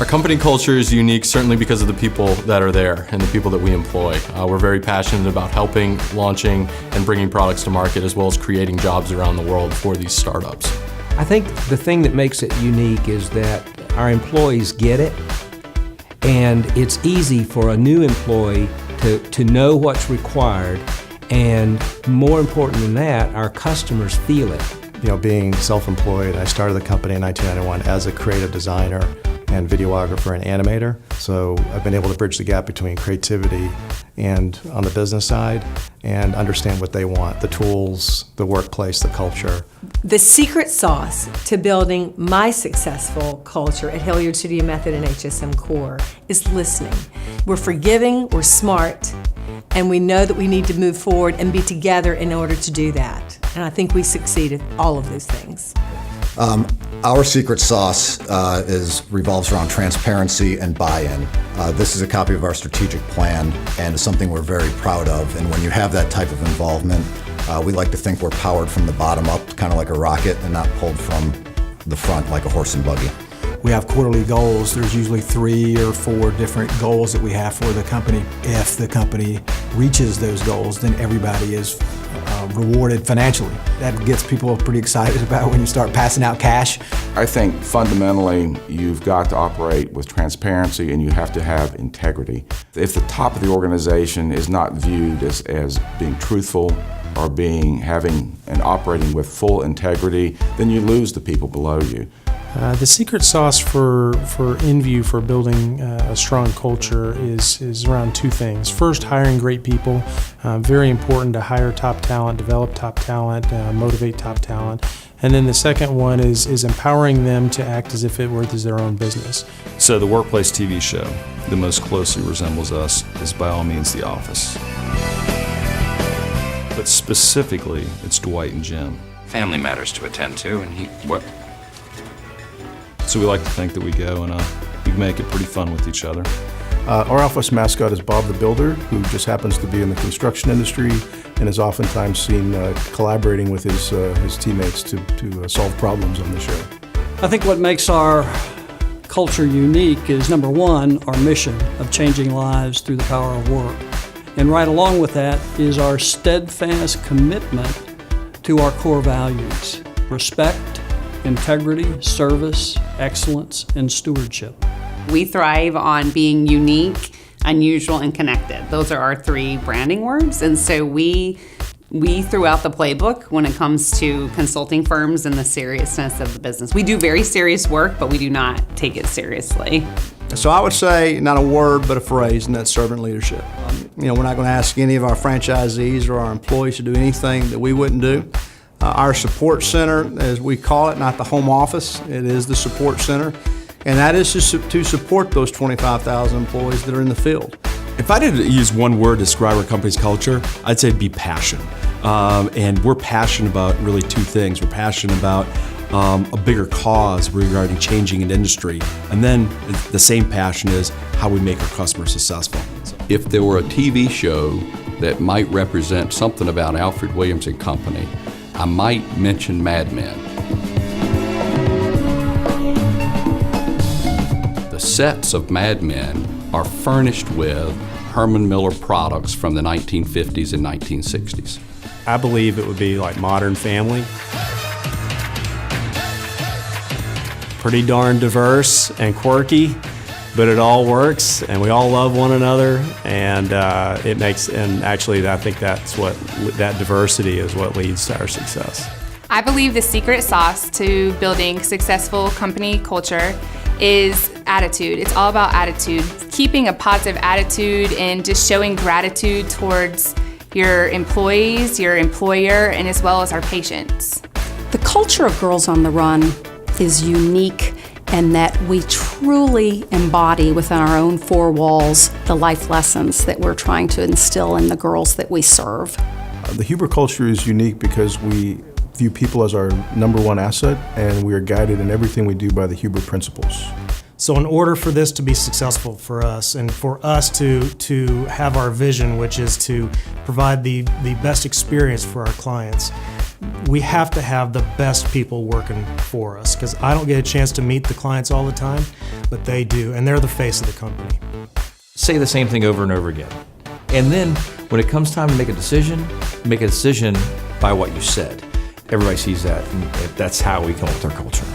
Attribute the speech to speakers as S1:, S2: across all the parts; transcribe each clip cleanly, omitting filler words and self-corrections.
S1: company culture is unique certainly because of the people that are there and the people that we employ. We're very passionate about helping, launching, and bringing products to market, as well as creating jobs around the world for these startups.
S2: I think the thing that makes it unique is that our employees get it, and it's easy for a new employee to know what's required, and more important than that, our customers feel it.
S3: You know, being self-employed, I started the company in 1991 as a creative designer and videographer and animator. So I've been able to bridge the gap between creativity and on the business side and understand what they want, the tools, the workplace, the culture.
S4: The secret sauce to building my successful culture at Hilliard Studio Method and HSM Core is listening. We're forgiving, we're smart, and we know that we need to move forward and be together in order to do that. And I think we succeed at all of those things.
S5: Our secret sauce revolves around transparency and buy-in. This is a copy of our strategic plan and is something we're very proud of. And when you have that type of involvement, we like to think we're powered from the bottom up, kind of like a rocket, and not pulled from the front like a horse and buggy.
S6: We have quarterly goals. There's usually 3 or 4 different goals that we have for the company. If the company reaches those goals, then everybody is rewarded financially. That gets people pretty excited about when you start passing out cash.
S7: I think fundamentally you've got to operate with transparency and you have to have integrity. If the top of the organization is not viewed as being truthful or having and operating with full integrity, then you lose the people below you.
S8: The secret sauce for InVue for building a strong culture is around 2 things. First, hiring great people. Very important to hire top talent, develop top talent, motivate top talent. And then the second one is empowering them to act as if it were their own business.
S1: So the workplace TV show that most closely resembles us is by all means The Office. But specifically, it's Dwight and Jim.
S9: Family matters to attend to, and what?
S1: So we like to think that we go and we make it pretty fun with each other.
S3: Our office mascot is Bob the Builder, who just happens to be in the construction industry and is oftentimes seen collaborating with his teammates to solve problems on the show.
S10: I think what makes our culture unique is, number one, our mission of changing lives through the power of work. And right along with that is our steadfast commitment to our core values: respect, integrity, service, excellence, and stewardship.
S11: We thrive on being unique, unusual, and connected. Those are our 3 branding words, and so we threw out the playbook when it comes to consulting firms and the seriousness of the business. We do very serious work, but we do not take it seriously.
S12: So I would say not a word, but a phrase, and that's servant leadership. We're not going to ask any of our franchisees or our employees to do anything that we wouldn't do. Our support center, as we call it, not the home office, it is the support center, and that is to support those 25,000 employees that are in the field.
S13: If I did use one word to describe our company's culture, I'd say it'd be passion. And we're passionate about really 2 things. We're passionate about a bigger cause regarding changing an industry, and then the same passion is how we make our customers successful.
S14: If there were a TV show that might represent something about Alfred Williams and Company, I might mention Mad Men. The sets of Mad Men are furnished with Herman Miller products from the 1950s and 1960s.
S15: I believe it would be like Modern Family. Pretty darn diverse and quirky, but it all works and we all love one another, and actually I think that diversity is what leads to our success.
S16: I believe the secret sauce to building successful company culture is attitude. It's all about attitude. Keeping a positive attitude and just showing gratitude towards your employees, your employer, and as well as our patients.
S17: The culture of Girls on the Run is unique in that we truly embody within our own 4 walls the life lessons that we're trying to instill in the girls that we serve.
S3: The Huber culture is unique because we view people as our number 1 asset, and we are guided in everything we do by the Huber principles.
S8: So in order for this to be successful for us and for us to have our vision, which is to provide the best experience for our clients, we have to have the best people working for us, because I don't get a chance to meet the clients all the time, but they do, and they're the face of the company.
S18: Say the same thing over and over again. And then when it comes time to make a decision by what you said. Everybody sees that, and that's how we come up with our culture.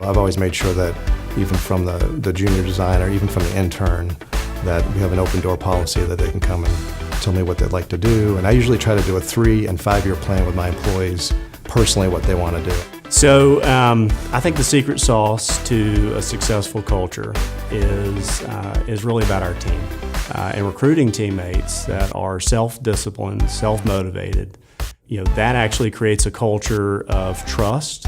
S3: I've always made sure that even from the junior designer, even from the intern, that we have an open door policy that they can come and tell me what they'd like to do. And I usually try to do a 3- and 5-year plan with my employees, personally what they want to do.
S15: So I think the secret sauce to a successful culture is really about our team and recruiting teammates that are self-disciplined, self-motivated. That actually creates a culture of trust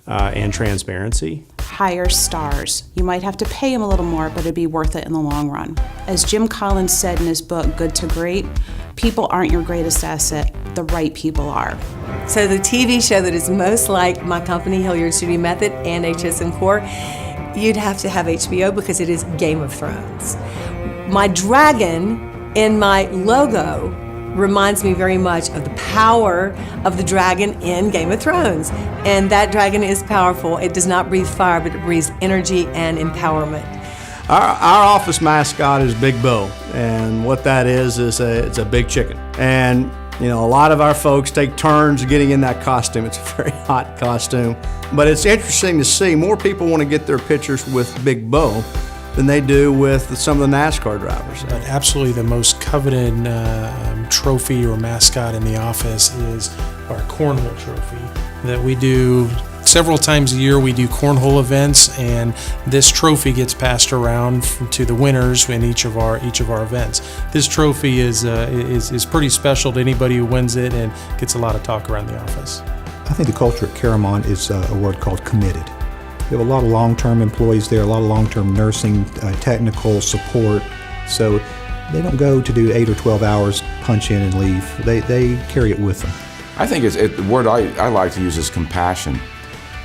S15: and transparency.
S19: Hire stars. You might have to pay them a little more, but it'd be worth it in the long run. As Jim Collins said in his book, Good to Great, people aren't your greatest asset, the right people are.
S4: So the TV show that is most like my company, Hilliard Studio Method and HSM Core, you'd have to have HBO because it is Game of Thrones. My dragon in my logo reminds me very much of the power of the dragon in Game of Thrones. And that dragon is powerful. It does not breathe fire, but it breathes energy and empowerment.
S12: Our office mascot is Big Bo, and what that is it's a big chicken. And a lot of our folks take turns getting in that costume. It's a very hot costume. But it's interesting to see more people want to get their pictures with Big Bo than they do with some of the NASCAR drivers.
S8: But absolutely the most coveted trophy or mascot in the office is our cornhole trophy that we do several times a year. We do cornhole events, and this trophy gets passed around to the winners in each of our events. This trophy is pretty special to anybody who wins it, and gets a lot of talk around the office.
S20: I think the culture at CaroMont is a word called committed. We have a lot of long-term employees there, a lot of long-term nursing, technical support. So they don't go to do 8 or 12 hours, punch in and leave. They carry it with them.
S7: I think the word I like to use is compassion.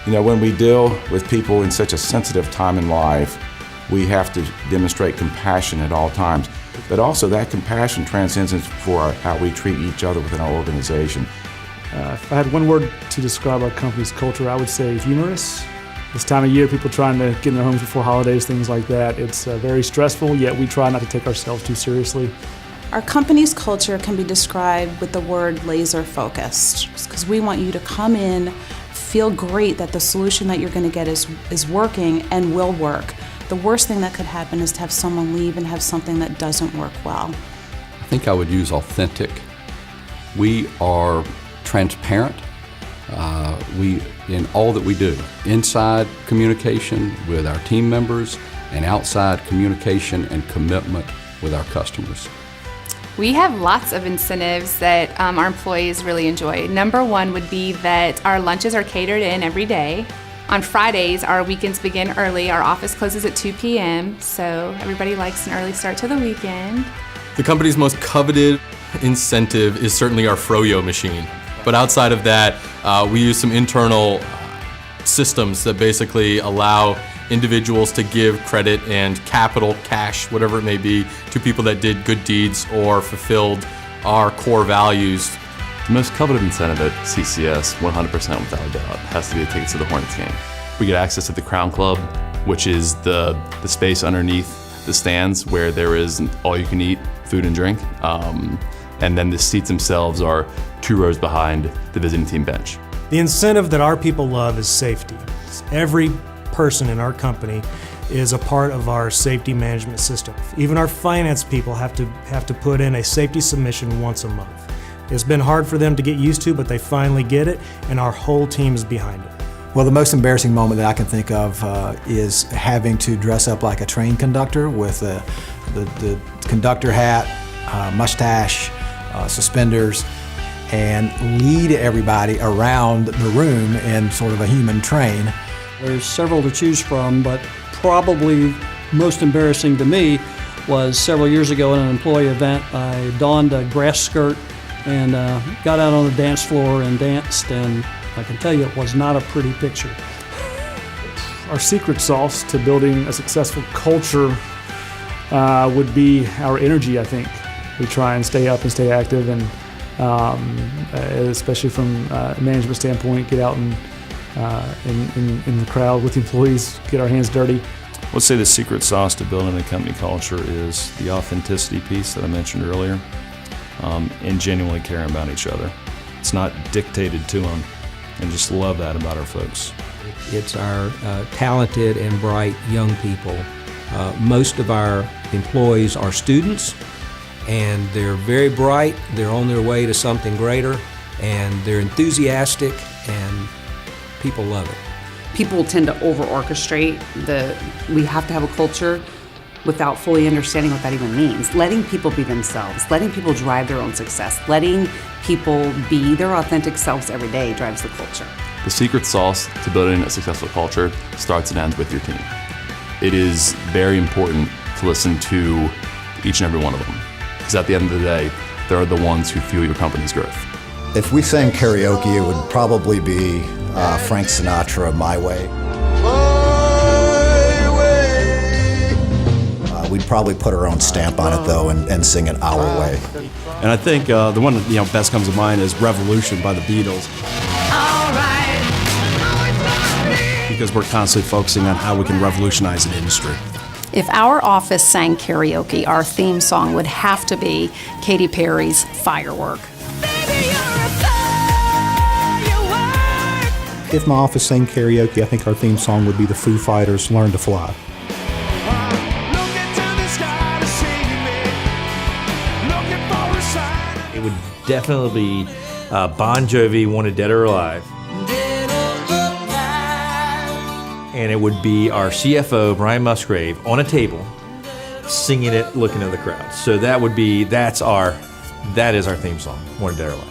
S7: When we deal with people in such a sensitive time in life, we have to demonstrate compassion at all times. But also that compassion transcends for how we treat each other within our organization.
S21: If I had one word to describe our company's culture, I would say humorous. This time of year, people trying to get in their homes before holidays, things like that. It's very stressful, yet we try not to take ourselves too seriously.
S19: Our company's culture can be described with the word laser focused, because we want you to come in, feel great that the solution that you're going to get is working and will work. The worst thing that could happen is to have someone leave and have something that doesn't work well.
S14: I think I would use authentic. We are transparent. In all that we do, inside communication with our team members and outside communication and commitment with our customers.
S16: We have lots of incentives that our employees really enjoy. Number one would be that our lunches are catered in every day. On Fridays, our weekends begin early. Our office closes at 2 p.m., so everybody likes an early start to the weekend.
S1: The company's most coveted incentive is certainly our Froyo machine. But outside of that, we use some internal systems that basically allow individuals to give credit and capital, cash, whatever it may be, to people that did good deeds or fulfilled our core values.
S22: The most coveted incentive at CCS, 100% without a doubt, has to be the tickets to the Hornets game. We get access to the Crown Club, which is the space underneath the stands where there is all-you-can-eat food and drink. And then the seats themselves are 2 rows behind the visiting team bench.
S8: The incentive that our people love is safety. Every person in our company is a part of our safety management system. Even our finance people have to put in a safety submission once a month. It's been hard for them to get used to, but they finally get it, and our whole team is behind it.
S6: Well, the most embarrassing moment that I can think of is having to dress up like a train conductor with the conductor hat, mustache, suspenders, and lead everybody around the room in sort of a human train.
S10: There's several to choose from, but probably most embarrassing to me was several years ago at an employee event. I donned a grass skirt and got out on the dance floor and danced, and I can tell you it was not a pretty picture.
S21: Our secret sauce to building a successful culture would be our energy, I think. We try and stay up and stay active and especially from a management standpoint, get out and in the crowd with the employees, get our hands dirty.
S2: I would say the secret sauce to building a company culture is the authenticity piece that I mentioned earlier, and genuinely caring about each other. It's not dictated to them, and just love that about our folks.
S5: It's our talented and bright young people. Most of our employees are students, and they're very bright, they're on their way to something greater, and they're enthusiastic, and people love it.
S11: People tend to over-orchestrate we have to have a culture without fully understanding what that even means. Letting people be themselves, letting people drive their own success, letting people be their authentic selves every day drives the culture.
S22: The secret sauce to building a successful culture starts and ends with your team. It is very important to listen to each and every one of them, because at the end of the day, they're the ones who fuel your company's growth.
S23: If we sang karaoke, it would probably be Frank Sinatra, My Way. We'd probably put our own stamp on it, though, and sing it our way.
S13: And I think the one that best comes to mind is Revolution by the Beatles. Because we're constantly focusing on how we can revolutionize an industry.
S17: If our office sang karaoke, our theme song would have to be Katy Perry's Firework.
S20: If my office sang karaoke, I think our theme song would be the Foo Fighters' Learn to Fly.
S18: It would definitely be Bon Jovi, Wanted Dead or Alive. And it would be our CFO, Brian Musgrave, on a table, singing it, looking at the crowd. So that is our theme song, Wanted Dead or Alive.